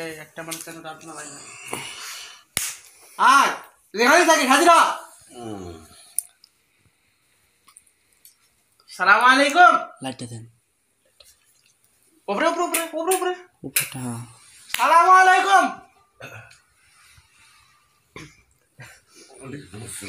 এই একটা মানুষ কেন রাত না লাগে আয় এখানেই থাকি হাজিরা সালাম আলাইকুম লাইটটা দেন উপরে উপরে উপরে উপরে উপরে উপরটা সালাম আলাইকুম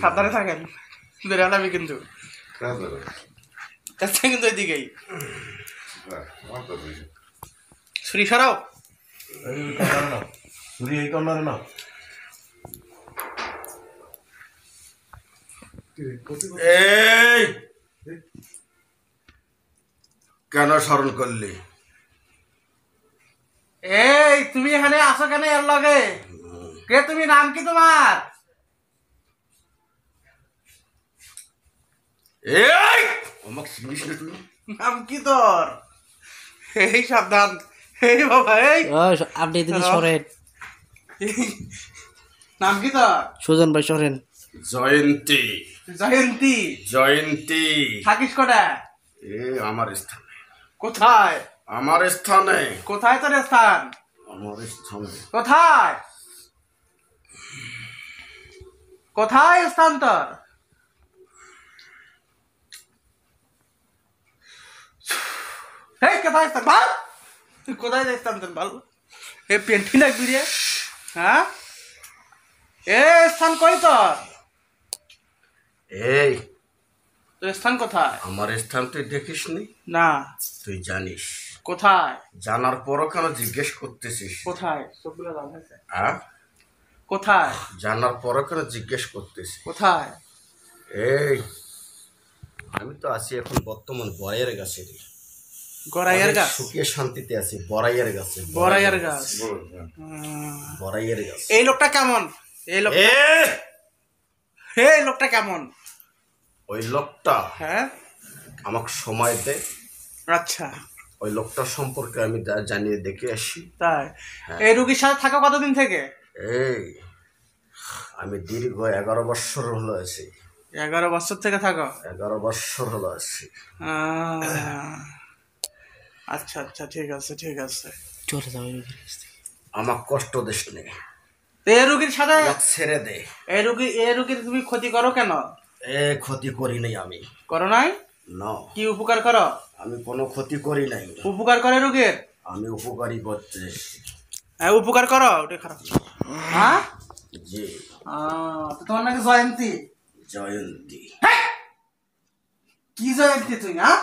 সাবধানে থাকেন বেরালামি কিন্তু কিন্তু ওইদিকেই ছুরি সরাও ছুরি এই কর্নারে না এই কেন স্মরণ করলি? এই তুমি এখানে আসো কেন এর লগে কে তুমি নাম কি তোমার এই আমাকে চিনিস না তুই? নাম কি তোর এই সাবধান এই বাবা এই আপনি দিদি সরেন নাম কি তোর সুজন ভাই সরেন জয়ন্তী জয়ন্তী জয়ন্তী থাকিস কোটা এ আমার স্থানে কোথায় আমার স্থানে কোথায় তোর স্থান আমার স্থানে কোথায় কোথায় স্থান তোর এই কোথায় স্থান বল তুই কোথায় স্থান তোর বল এ পেন্টি লাগবি রে হ্যাঁ এ স্থান কই তোর এই তোর স্থান কোথায় আমার স্থান তুই দেখিস নি? না তুই জানিস। কোথায় জানার পরও কেন জিজ্ঞেস করতেছিস? কোথায় সবগুলো দাম হয়েছে হ্যাঁ কোথায় জানার পরও কেন জিজ্ঞেস করতেছিস? কোথায় এই আমি তো আছি এখন বর্তমান বড়াইয়ের গাছে রে। গড়াইয়ের গাছ সুখে শান্তিতে আছি বড়াইয়ের গাছে। বড়াইয়ের গাছ বড়াইয়ের গাছ। এই লোকটা কেমন এই লোক এই লোকটা কেমন ওই লোকটা হ্যাঁ আমাকে সময় দে, আচ্ছা ওই লোকটার সম্পর্কে আমি জানিয়ে দেখে আসি। তাই এই রুগীর সাথে থাকো কতদিন থেকে? এই আমি দীর্ঘ 11 বছর হলো আছি। 11 বছর থেকে থাকো? 11 বছর হলো আছি। আচ্ছা আচ্ছা ঠিক আছে ঠিক আছে চলে যাও আমার কষ্ট দিস নে। এই রুগীর সাথে ছেড়ে দে। এই রুগীর তুমি ক্ষতি করো কেন? ক্ষতি করি নাই আমি। করো নাই? না। কি উপকার করো? আমি কোনো ক্ষতি করি নাই। উপকার করে রুগীর? আমি উপকারী করতে। হ্যাঁ উপকার করো ওটা খারাপ। হ্যাঁ জি। তোমার নাকি জয়ন্তী? জয়ন্তী। কি জয়ন্তী তুই? হ্যাঁ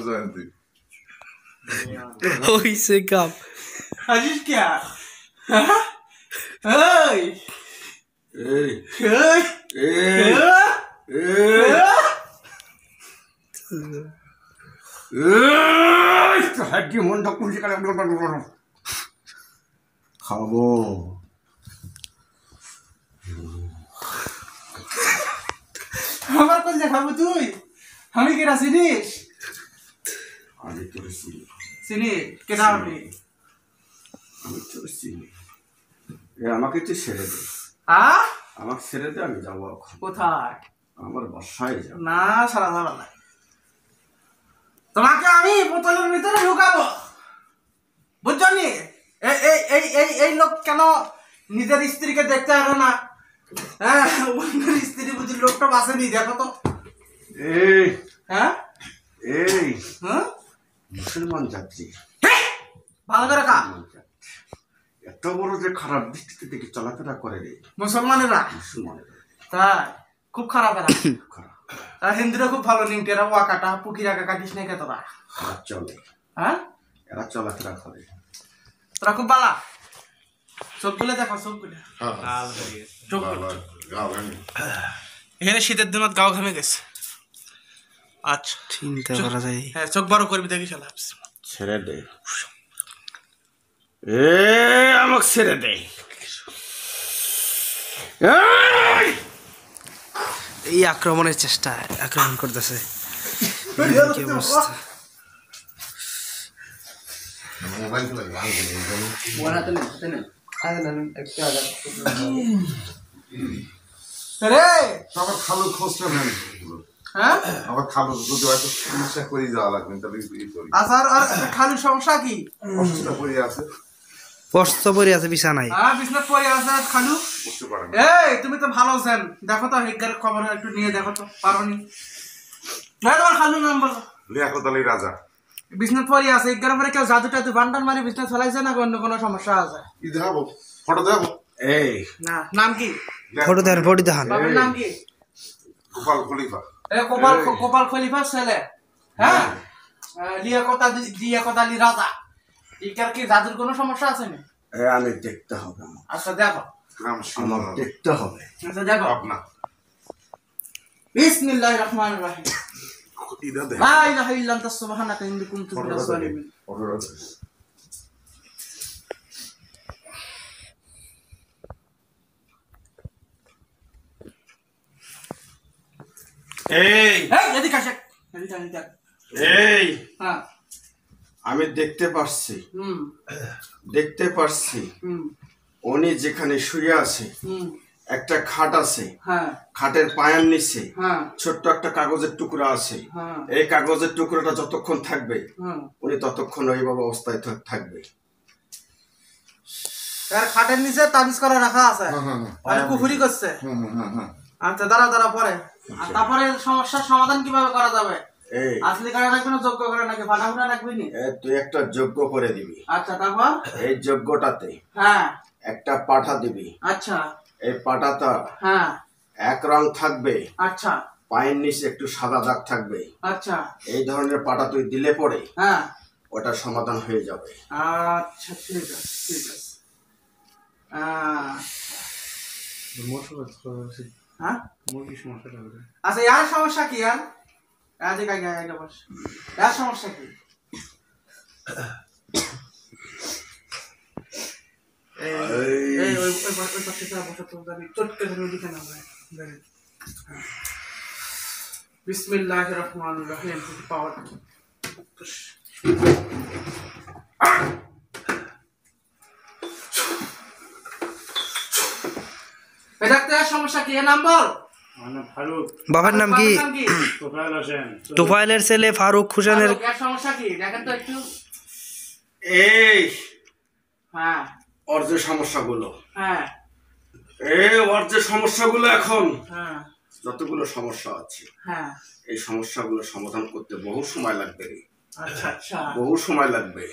জয়ন্তী হইছে কাম হাজির क्या এই এই এই হাড্ডি মনটা কুড়ি খাবো। আমার কোন খাবো তুই? আমি কেনা চিনিস? আমি তোর চিনি কেনা আপনি? আমি তোর চিনি। আমাকে তুই ছেড়ে দে। আমাকে ছেড়ে দে, আমি যাবো। কোথায়? আমার বাসায় যাবো। না সারা ধরা নাই, তোমাকে আমি বোতলের ভিতরে ঢুকাবো বুঝছো নি? এই লোক কেন নিজের স্ত্রীকে দেখতে পারে না? হ্যাঁ স্ত্রী বুঝি লোকটা বাসেনি দেখো তো। এই হ্যাঁ এই হ্যাঁ মুসলমান যাত্রী ভালো করে কা এত বড় যে খারাপ দৃষ্টিতে দেখে চলাফেরা করে রে মুসলমানেরা। মুসলমানেরা তাই খুব খারাপ এরা। খারাপ। আর হিন্দুরা খুব ভালো নিমটেরা ওয়া কাটা পুকিরা কাকা কৃষ্ণ কে তোরা? এরা চলে, হ্যাঁ এরা চলাফেরা করে। তোরা খুব বালা চোখগুলো দেখো চোখগুলো এখানে শীতের দিনত গাও ঘামে গেছে। আচ্ছা চিন্তা করা যায়। হ্যাঁ চোখ বড় করবি দেখি শালা। ছেড়ে দে। আমাকে ছেড়ে দে। এই আক্রমণের চেষ্টা আক্রমণ করতেছে। কি অবস্থা? মোবাইল তো রে সবার খালু খোঁজটা নেন। হ্যাঁ আমার খাবো যদি হয়তো চিকিৎসা করে যাওয়া লাগবে তাহলে ই করি আচ্ছা আর খালুর সমস্যা কি অসুস্থ পড়ে আছে কষ্ট পরে আছে বিছানায় হ্যাঁ বিছনাত পড়ে আছে খালু বুঝতে পারেন এই তুমি তো ভালো আছেন দেখো তো হেগার খবর একটু নিয়ে দেখো তো পারোনি তোমার খালুর নাম বলো লিয়াকত আলী রাজা বিছনাত পড়ে আছে হেগার পরে কেউ জাদু টাদু বান্ডার মারি বিছনাত ফেলাইছে না অন্য কোনো সমস্যা আছে ই দেখাবো ফটো দেখাবো এই না নাম কি ফটো দেখান বাবার নাম কি গোপাল খলিফা গোপাল খলিফা ছেলে হ্যাঁ লিয়াকত আলী রাজা এটার কি জাদুর কোনো সমস্যা আছে না আমি দেখতে হবে আমার আচ্ছা দেখো গ্রাম আমার শিমুল দেখতে হবে আচ্ছা দেখো আপনার বিসমিল্লাহির রহমানির রহিম ইদা দেখ লা ইলাহা ইল্লা আনতা সুবহানাকা ইন্নী কুনতু মিনাজ জালিমিন এই এই এদিকে আসে এদিকে এই হ্যাঁ আমি দেখতে পাচ্ছি হুম হুম উনি যেখানে শুয়ে আছে হুম একটা খাট আছে হ্যাঁ খাটের পায়ের নিচে হ্যাঁ ছোট্ট একটা কাগজের টুকরা আছে হ্যাঁ এই কাগজের টুকরাটা যতক্ষণ থাকবে হুম উনি ততক্ষণ ওইভাবে অবস্থায় থাকবে তার খাটের নিচে তাবিজ করা রাখা আছে আর কুফরি করছে আচ্ছা দাঁড়া পরে আর তারপরে সমস্যার সমাধান কিভাবে করা যাবে এই আসলে করা লাগবে না যোগ্য করে নাকি ফাটাফুটা লাগবে নি তুই একটা যজ্ঞ করে দিবি আচ্ছা তারপর এই যজ্ঞটাতে হ্যাঁ একটা পাঠা দিবি আচ্ছা এই পাঠাটা হ্যাঁ এক রং থাকবে আচ্ছা পায়ের নিচে একটু সাদা দাগ থাকবে আচ্ছা এই ধরনের পাঠা তুই দিলে পরে হ্যাঁ ওটা সমাধান হয়ে যাবে আচ্ছা ঠিক আছে হ্যাঁ আচ্ছা ইয়ার সমস্যা কি আর আগে বস ইয়ার সমস্যা কি এই ওই পাশে বসে তো জানি চটকে ধরে ওদিকে না ভাই বিসমিল্লাহির রহমানির রহিম পাওয়ার ডাক্তার সমস্যা কি নাম বল বাবার নাম কি তোফায়েলের ছেলে ফারুক হোসেনের সমস্যা কি দেখেন তো একটু এই হ্যাঁ ওর যে সমস্যাগুলো হ্যাঁ ওর যে সমস্যাগুলো এখন হ্যাঁ যতগুলো সমস্যা আছে হ্যাঁ এই সমস্যাগুলো সমাধান করতে বহু সময় লাগবে রে আচ্ছা আচ্ছা বহু সময় লাগবে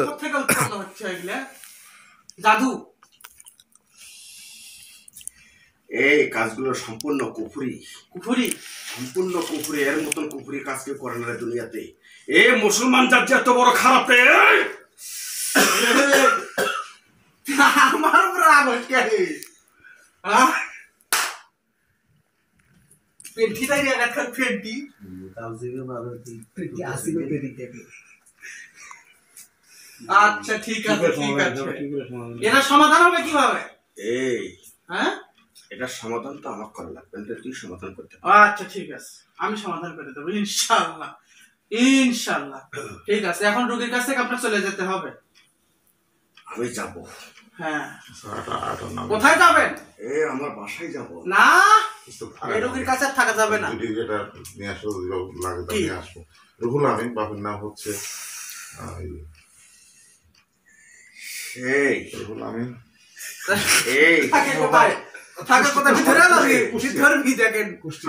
কোথেকে উৎপন্ন হচ্ছে এগুলা জাদু এই কাজগুলো সম্পূর্ণ কুফরি কুফরি সম্পূর্ণ কুফরি এর মতন কুফরি কাজ কেউ করে না রে দুনিয়াতে মুসলমান জাতি এত বড় খারাপ রে আমার উপর রাগ হচ্ছে পেন্টি তাই একার পেন্টি আচ্ছা ঠিক আছে এটা সমাধান হবে কিভাবে হ্যাঁ এটা সমাধান তো আমার করা লাগবে না তুই সমাধান করতে আচ্ছা ঠিক আছে আমি সমাধান করে দেবো ইনশাআল্লাহ ইনশাআল্লাহ ঠিক আছে এখন রোগীর কাছ থেকে আপনার চলে যেতে হবে আমি যাব হ্যাঁ কোথায় যাবেন আমার বাসায় যাব না এই রোগীর কাছে থাকা যাবে না যেটা নিয়ে আসো লাগে তা নিয়ে আসবো রুহুল আমিন বাবার নাম হচ্ছে রুহুল আমিন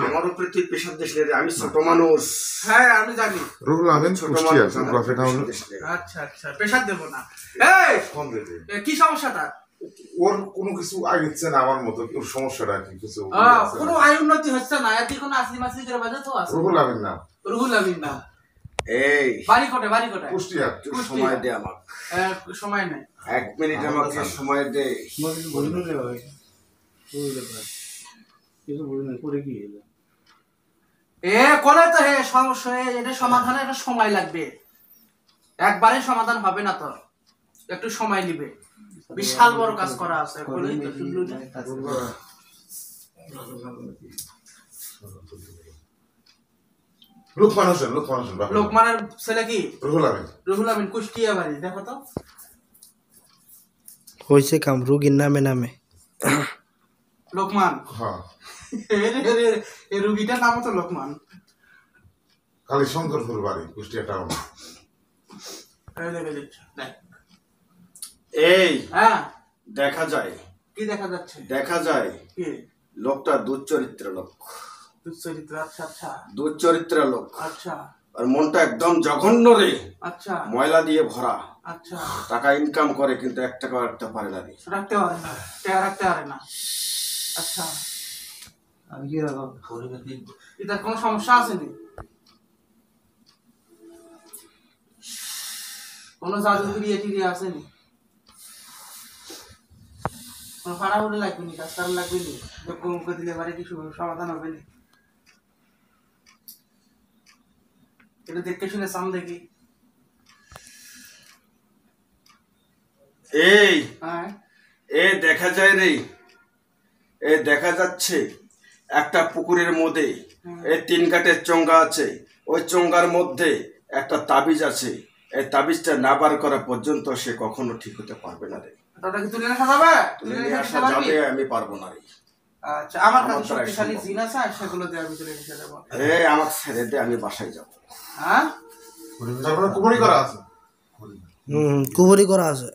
আমার উপরে তুই প্রেশার দিস রে আমি ছোট মানুষ হ্যাঁ আমি জানি রুহুল আমিন কুষ্টিয়া প্রফেট হলো আচ্ছা আচ্ছা প্রেশার দেব না এই ফোন দেবে কি সমস্যা তার ওর কোনো কিছু আগেছে না আমার মতো ওর সমস্যাটা কি কিছু কোনো আয় উন্নতি হচ্ছে না এতে কোনো আসলি মাসলি করে বাজে তো আছে রুহুল আমিন নাম রুহুল আমিন নাম এই বাড়ি কোটে কুষ্টিয়া সময় দে আমাকে সময় নেই 1 মিনিট আমাকে সময় দে কোলে তো হে সমস্যা এটা সমাধানে একটা সময় লাগবে একবারে সমাধান হবে না তো একটু সময় নেবে বিশাল বড় কাজ করা আছে কোলেই তো শুনলু না লোকমান হোসেন লোকমানের ছেলে কি রুহুল আমিন কুষ্টিয়া বাড়ি দেখো তো হয়েছে কাম রোগীর নামে লোকমান হ্যাঁ এই রুগীটার নাম তো লোকমান। কালী শঙ্করপুর বাড়ি কুষ্টিয়া টাউন। এই দেখে দিচ্ছ দেখ। এই হ্যাঁ দেখা যায়, কি দেখা যাচ্ছে? দেখা যায় কি লোকটা দুশ্চরিত্র লোক, দুশ্চরিত্র? আচ্ছা আচ্ছা দুশ্চরিত্র লোক। আচ্ছা আর মনটা একদম জঘন্য রে, আচ্ছা ময়লা দিয়ে ভরা। আচ্ছা টাকা ইনকাম করে কিন্তু 1 টাকা রাখতে পারে না রে। রাখতে পারে না, টাকা রাখতে পারে না। আচ্ছা আমি কি রকম এটার কোনো সমস্যা আছে নি? কোনো জাদুগিরি এটিরি আছে নি? কোনো ফাড়াফুড়ি লাগবে নি, কাজ কারণ লাগবে নি? যোগ্য মুখ দিলে পারে কিছু সমাধান হবে নি? এটা দেখতে শুনে সাম দেখি। এই হ্যাঁ এ দেখা যায় রে, এ দেখা যাচ্ছে একটা পুকুরের মধ্যে এই 3 কাঠের চোঙ্গা আছে, ওই চোঙ্গার মধ্যে একটা তাবিজ আছে। এই তাবিজটা না বার করা পর্যন্ত সে কখনো ঠিক হতে পারবে না রে। ওটা কি তুলে আসা যাবে? তুলে নিয়ে আসা যাবে, আমি পারবো না রে। আচ্ছা আমার কাছে আমার দ্বারা শক্তিশালী সম্ভব। জিন আছে, সেগুলো দেওয়ার ভিতরে এসে যাবো। এ আমাকে ছেড়ে দে, আমি বাসায় যাব। হ্যাঁ তারপরে কুপুরি করা আছে। কুবরি করা আছে।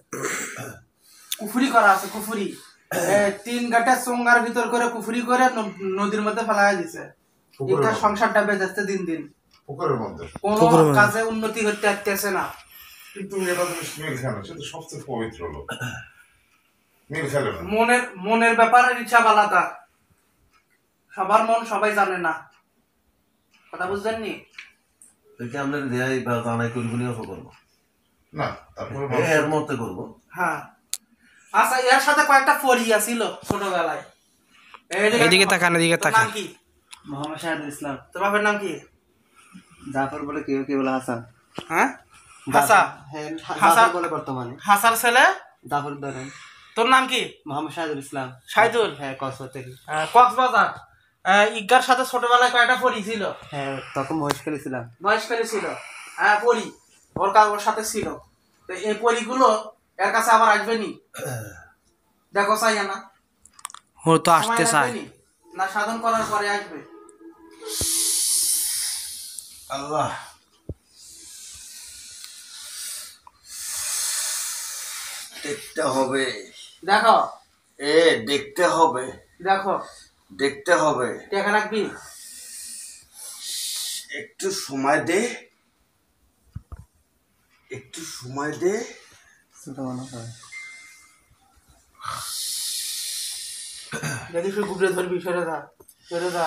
কুফুরি করা আছে, কুফুরি 3 গাঁটের চোঙ্গার ভিতর করে কুফুরি করে নদীর মধ্যে ফেলায় দিছে। পুকুরের এটা মধ্যে? সংসারটা বেঁচেছে দিন দিন, পুকুরের মধ্যে কোনো কাজে উন্নতি করতে আসতেছে না। কিন্তু এটা তুমি মিল খেলো, সে তো সবচেয়ে পবিত্র লোক, মিল খেলো না। মনের ব্যাপারে ইচ্ছা বালাতা, সবার মন সবাই জানে না, কথা বুঝলেন নি? আমরা দেয় বা জানাই কোনগুলি অফ করবো না তারপরে এর মধ্যে করবো। হ্যাঁ আচ্ছা, এর সাথে কয়েকটা পরি আছিল ছোটবেলায়। এদিকে তাকান, এদিকে তোর তাকান। নাম কি? মোহাম্মদ শাহিদুল ইসলাম। তোর বাপের নাম কি? জাফর বলে কেউ কেউ বলে হাসান। হ্যাঁ হাসান। হ্যাঁ হাসান জাফর বলে বর্তমানে। হাসার ছেলে? জাফর ধরেন। তোর নাম কি? মোহাম্মদ শাহিদুল ইসলাম। শাহিদুল? হ্যাঁ কক্সবাজার থেকে। কক্সবাজার। ইগার সাথে ছোটবেলায় কয়টা পরি ছিল? হ্যাঁ তখন মহেশ খেলেছিলাম। বয়সকালে ছিল। হ্যাঁ পরি ওর সাথে ছিল। তো এই পরিগুলো এর কাছে আবার আসবে নি? দেখো চাই না ও তো আসতে সময় চায়। লাগবে নি? না সাধন করার পরে আসবে? আল্লাহ দেখতে হবে, দেখো এ দেখতে হবে, দেখো দেখতে হবে। টাকা রাখবি? একটু সময় দে, একটু সময় দে। ছোট মনে হয়। যদি তুই গুবরে ধরবি, সরে যা, সরে যা।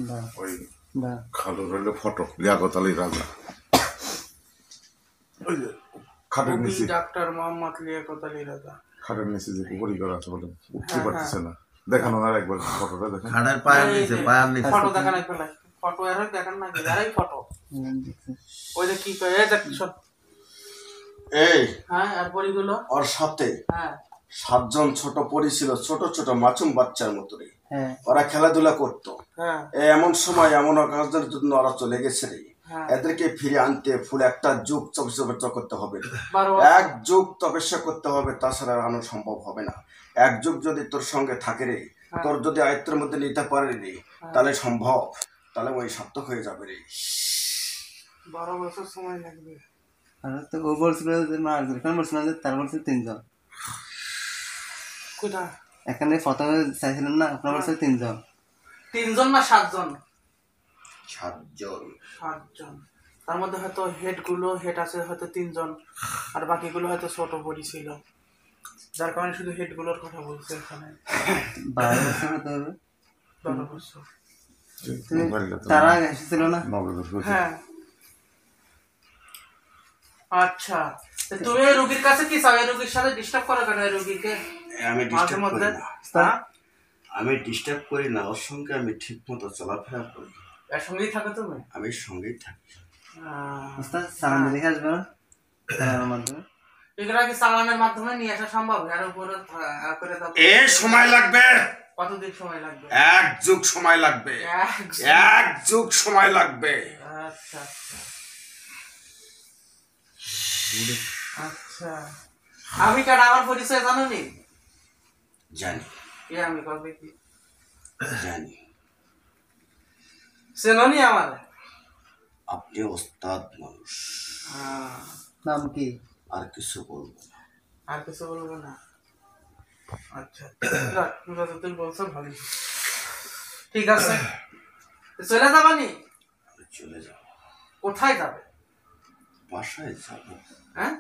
বা ওই বা খালুর হইলো ফটো লিয়াকত আলী রাজা, ওই যে খাটের নিচে, ডাক্তার মোহাম্মদ লিয়াকত আলী রাজা। খাটের নিচে যে কুপুরি করা আছে বলে উঠতে পারতেছে না। দেখানো না একবার ফটোটা দেখেন। খাড়ার পায়ের নিচে, পায়ের নিচে। ফটো দেখান এক বেলায়, ফটো এর দেখান না, এরাই ফটো। দেখছি। ওই যে কি কয়, এই দেখ সব। এই হ্যাঁ আর পরিগুলো? ওর সাথে হ্যাঁ 7 জন ছোট পরি ছিল, ছোট ছোট মাছুম বাচ্চার মতো রে। হ্যাঁ ওরা খেলাধুলা করতো। হ্যাঁ এমন সময় এমন কাজের জন্য ওরা চলে গেছে রে। হ্যাঁ। এদেরকে ফিরে আনতে ফুল একটা যুগ তপস্যা করতে হবে, 12 এক যুগ তপস্যা করতে হবে, তাছাড়া আনো সম্ভব হবে না। এক যুগ যদি তোর সঙ্গে থাকে রে, তোর যদি আয়ত্তের মধ্যে নিতে পারে রে, তাহলে সম্ভব, তাহলে ওই সার্থক হয়ে যাবে রে। 12 বছর সময় লাগবে। আর তো ও বলছিল যে মার এখানে বলছিল যে তার বলছে 3 জন। কোথা? এখানে প্রথমে চাইছিলেন না, আপনার বলছে 3 জন। 3 জন না 7 জন? 7 জন। 7 জন। তার মধ্যে হয়তো হেড আছে হয়তো 3 জন, আর বাকিগুলো হয়তো ছোট পরি ছিল, যার কারণে শুধু হেডগুলোর কথা বলছে এখানে। 12 বছর হতে হবে। 12 বছর। তারা এসেছিল না? হ্যাঁ আচ্ছা, তো তুমি এই রোগীর কাছে কি চাও? এই রোগীর সাথে ডিস্টার্ব করো কেন? এই রোগীকে আমি মাঝে ডিস্টার্ব মধ্যে? করি না, হ্যাঁ আমি ডিস্টার্ব করি না, ওর সঙ্গে আমি ঠিক মতো চলাফেরা করি, এর সঙ্গেই থাকো তুমি? আমি সঙ্গেই থাকি। ওস্তাদ সালাম দেখে আসবে না সালামের মাধ্যমে? এগুলা কি চালানের মাধ্যমে নিয়ে আসা সম্ভব? এর উপরে করে দাও। এ সময় লাগবে। কতদিন সময় লাগবে? 1 যুগ সময় লাগবে। 1 যুগ সময় লাগবে। আচ্ছা আচ্ছা আচ্ছা। আমি কাটা আমার পরিচয় জানো নি? জানি এ আমি কবে কি জানি চেনো নি আমার? আপনি ওস্তাদ মানুষ, নাম কি? আর কিছু বলবো না। আর কিছু বলবো না? আচ্ছা তুই বলছো ভালো, ঠিক আছে। চলে যাবানি? চলে যাও। কোথায় যাবে? বাসায় যাবো। হ্যাঁ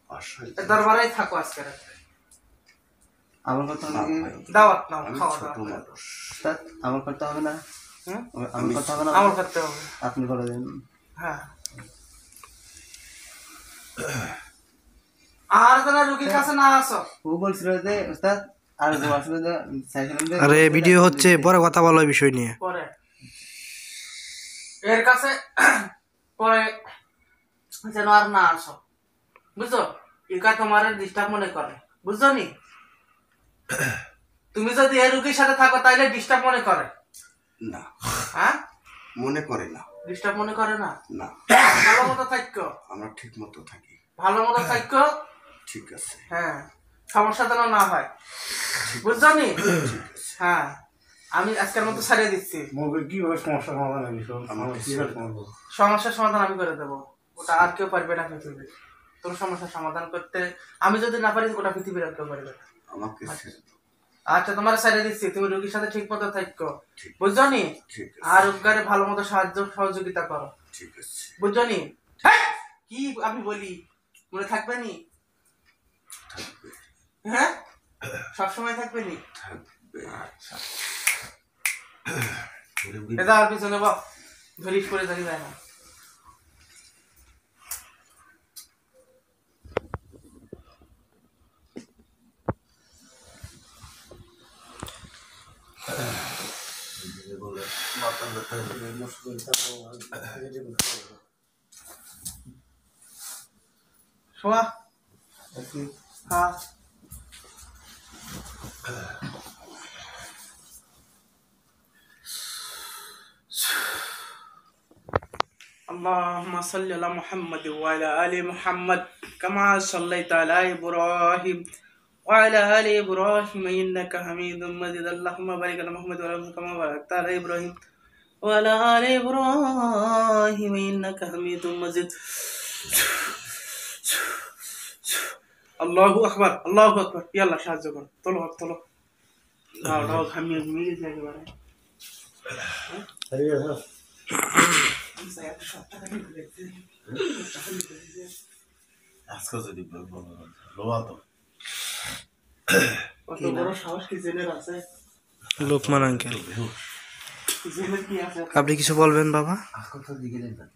বাসায় দরবারেই থাকো আজকে রাতে। আমার কথা হবে কি? দাওয়াত নাও, আমি খাওয়া ছোট দাওয়া মানুষ। উস্তাদ, আমার করতে হবে না? হুম? আমার করতে হবে না? আমার করতে হবে। আপনি করে দেন। হ্যাঁ। আর যারা রুগীর কাছে না আসো, ও বলছিল যে উস্তাদ আর যে আসছিল যে সাইকেল দিয়ে আরে ভিডিও হচ্ছে, পরে কথা বলো এই বিষয় নিয়ে। পরে এর কাছে পরে যেন আর না আসো, বুঝছো? একা তোমার ডিস্টার্ব মনে করে, বুঝছো নি? তুমি যদি এই রুগীর সাথে থাকো তাইলে ডিস্টার্ব মনে করে না, হ্যাঁ? মনে করে না। ডিস্টার্ব মনে করে না? না, ভালো মতো থাকো, আমরা ঠিক মতো থাকি। ভালো মতো থাকো। ঠিক আছে। হ্যাঁ, সমস্যা যেন না হয়, বুঝছো নি? হ্যাঁ, আমি আজকের মতো ছাড়িয়ে দিচ্ছি। সমস্যার সমাধান আমি করে দেবো, ওটা আর কেউ পারবে না পৃথিবী। তোর সমস্যার সমাধান করতে আমি যদি না পারি, ওটা পৃথিবীর আর কেউ পারবে না। আমাকে ছেড়ে দাও। আচ্ছা, তোমার ছাড়িয়ে দিচ্ছি, তুমি রোগীর সাথে ঠিক মতো থাকো, বুঝছো নি? ঠিক আছে। আর রোগীকে ভালো মতো সহযোগিতা করো, ঠিক আছে। বুঝছো নি? কি আমি বলি মনে থাকবে নি? থাকবে। হ্যাঁ, সবসময় থাকবে নি? থাকবে। আচ্ছা, এটা আর পিছনে বা ধরিস করে জানি যায় না। শোয়া, হ্যাঁ। اللهم صل على محمد وعلى آل محمد كما صليت على إبراهيم وعلى آل إبراهيم إنك حميد مجيد. اللهم بارك على محمد وعلى آل محمد كما باركت على إبراهيم وعلى آل إبراهيم إنك حميد مجيد. আল্লাহু আকবার, আল্লাহু আকবার। ইয়াল্লাহ সাহায্য করো, তোলো হাত তোলো। দাও দাও, ঘামিয়ে ঘুমিয়ে গেছে একেবারে। আজকে যদি লোয়া তো কত বড় সাহস কি জেনের আছে? লোকমান আঙ্কেল, জেনের কি আছে? আপনি কিছু বলবেন বাবা? কথা দিকে দেন।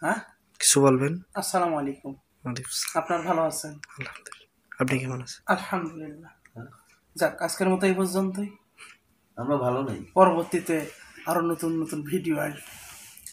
হ্যাঁ, কিছু বলবেন? আসসালামু আলাইকুম। ওয়ালাইকুম আসসালাম। আপনার ভালো আছেন? আলহামদুলিল্লাহ। আপনি কেমন আছেন? আলহামদুলিল্লাহ। যাক, আজকের মতো এই পর্যন্তই। আমরা ভালো নেই। পরবর্তীতে আরো নতুন নতুন ভিডিও আসবে।